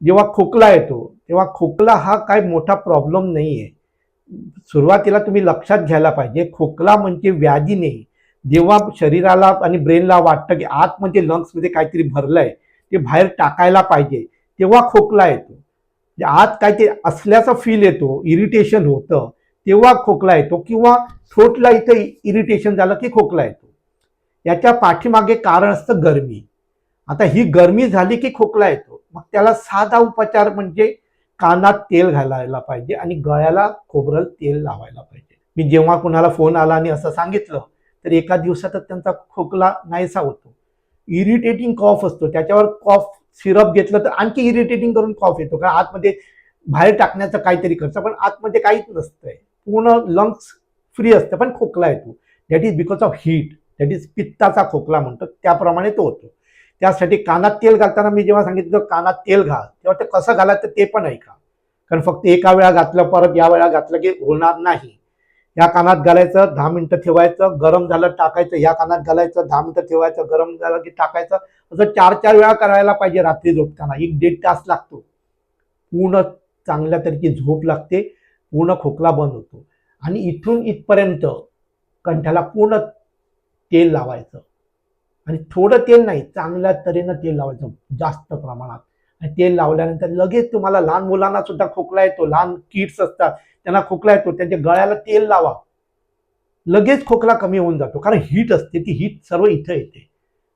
जेव्हा खोकला येतो तेव्हा खोकला हा काय मोठा प्रॉब्लेम नाही आहे. सुरुवातीला तुम्ही लक्षात घ्यायला पाहिजे, खोकला म्हणजे व्याधी नाही. जेव्हा शरीराला आणि ब्रेनला वाटतं की आतमध्ये लंग्समध्ये काहीतरी भरलंय, ते बाहेर टाकायला पाहिजे, तेव्हा खोकला येतो. म्हणजे आत काहीतरी असल्याचा फील येतो, इरिटेशन होतं, तेव्हा खोकला येतो किंवा थ्रोटला इथं इरिटेशन झालं की खोकला येतो. याच्या पाठीमागे कारण असतं गरमी. आता ही गरमी झाली की खोकला येतो. मग त्याला साधा उपचार म्हणजे कानात तेल घालायला पाहिजे आणि गळ्याला खोबरं तेल लावायला पाहिजे. मी जेव्हा कुणाला फोन आला आणि असं सांगितलं, तर एका दिवसातच त्यांचा खोकला नाहीसा होतो. इरिटेटिंग कॉफ असतो, त्याच्यावर कॉफ सिरप घेतलं तर आणखी इरिटेटिंग करून कॉफ येतो, कारण आतमध्ये बाहेर टाकण्याचं काहीतरी करतं, पण आतमध्ये काहीच नसतंय. पूर्ण लंग्स फ्री असतं, पण खोकला येतो. That is because of heat. That is पित्ताचा खोकला म्हणतो, त्याप्रमाणे तो होतो. त्यासाठी कानात तेल घालताना मी जेव्हा सांगितलं कानात तेल घाल, तेव्हा ते कसं घालायचं ते पण ऐका. कारण फक्त एका वेळा घातलं परत या वेळा घातलं की होणार नाही. या कानात घालायचं, 10 मिनिटं ठेवायचं, गरम झालं टाकायचं, या कानात घालायचं, 10 मिनिटं ठेवायचं, गरम झालं की टाकायचं. असं 4-4 वेळा करायला पाहिजे रात्री झोपताना. 1-1.5 तास लागतो. पूर्ण चांगल्या तरीके झोप लागते, पूर्ण खोकला बंद होतो. आणि इथून इथपर्यंत कंठाला पूर्ण तेल लावायचं. आणि थोडं तेल नाही, चांगल्या तऱ्हेनं तेल लावायचं जास्त प्रमाणात. आणि तेल लावल्यानंतर लगेच तुम्हाला लहान मुलांना सुद्धा खोकला येतो, लहान किड्स असतात त्यांना खोकला येतो, त्यांच्या गळ्याला तेल लावा, लगेच खोकला कमी होऊन जातो. कारण हीट असते, ती हीट सर्व इथं येते.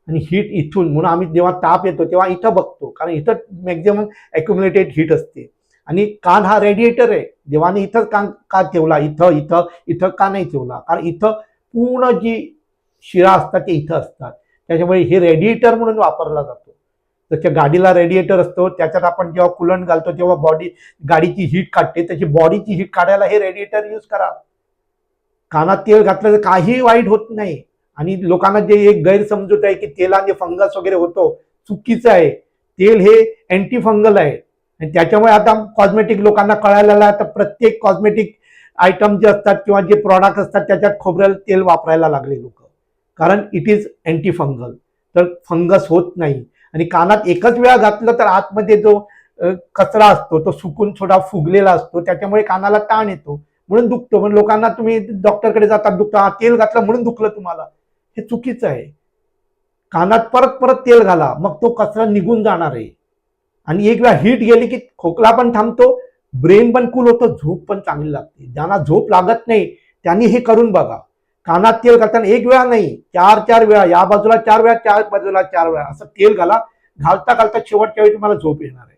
आणि हीट इथून म्हणून आम्ही जेव्हा ताप येतो तेव्हा इथं बघतो, कारण इथं मॅक्झिमम ॲक्युम्युलेटेड हीट असते. आणि कान हा रेडिएटर आहे. देवाने इथं कान का ठेवला, इथं इथं इथं का नाही ठेवला, कारण इथं पूर्ण जी शिरा असतात ते इथं असतात. त्याच्यामुळे हे रेडिएटर म्हणून वापरला जातो. जसं गाडीला रेडिएटर असतो, त्याच्यात आपण जेव्हा कुलंट घालतो तेव्हा गाडीची हीट काढते, त्याची बॉडीची हीट काढायला हे रेडिएटर यूज करा. कानात तेल घातलं तर काही वाईट होत नाही. आणि लोकांना जे एक गैरसमजूत आहे की तेलाने फंगस वगैरे होतो, चुकीचं आहे. तेल हे अँटी फंगल आहे. आणि त्याच्यामुळे आता कॉस्मेटिक लोकांना कळायला आता प्रत्येक कॉस्मेटिक आयटम जे असतात किंवा जे प्रॉडक्ट असतात त्याच्यात खोबरेल तेल वापरायला लागले लोक, कारण इट इज अँटी फंगल. तर फंगस होत नाही. आणि कानात एकच वेळा घातलं तर आतमध्ये जो कचरा असतो तो सुकून थोडा फुगलेला असतो, त्याच्यामुळे कानाला ताण येतो, म्हणून दुखतो. म्हणून लोकांना तुम्ही डॉक्टरकडे जातात, दुखतं, तेल घातलं म्हणून दुखलं तुम्हाला, हे चुकीचं आहे. कानात परत परत तेल घाला, मग तो कचरा निघून जाणार आहे. आणि एक वेळा हीट गेली की खोकला पण थांबतो, ब्रेन पण कूल होतो, झोप पण चांगली लागते. ज्यांना झोप लागत नाही त्यांनी हे करून बघा. कानात तेल घालताना एक वेळा नाही, 4-4 वेळा, या बाजूला 4 वेळा, त्या बाजूला 4 वेळा असं तेल घाला. घालता घालता शेवटच्या वेळी तुम्हाला झोप येणार आहे.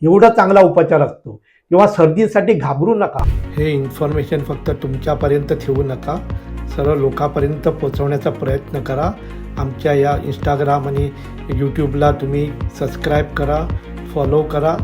एवढा चांगला उपचार असतो. किंवा सर्दीसाठी घाबरू नका. हे इन्फॉर्मेशन फक्त तुमच्यापर्यंत ठेवू नका, सर्व लोकांपर्यंत पोहोचवण्याचा प्रयत्न करा. आमच्या या इंस्टाग्राम आणि यूट्यूबला तुम्ही सबस्क्राईब करा, फॉलो करा.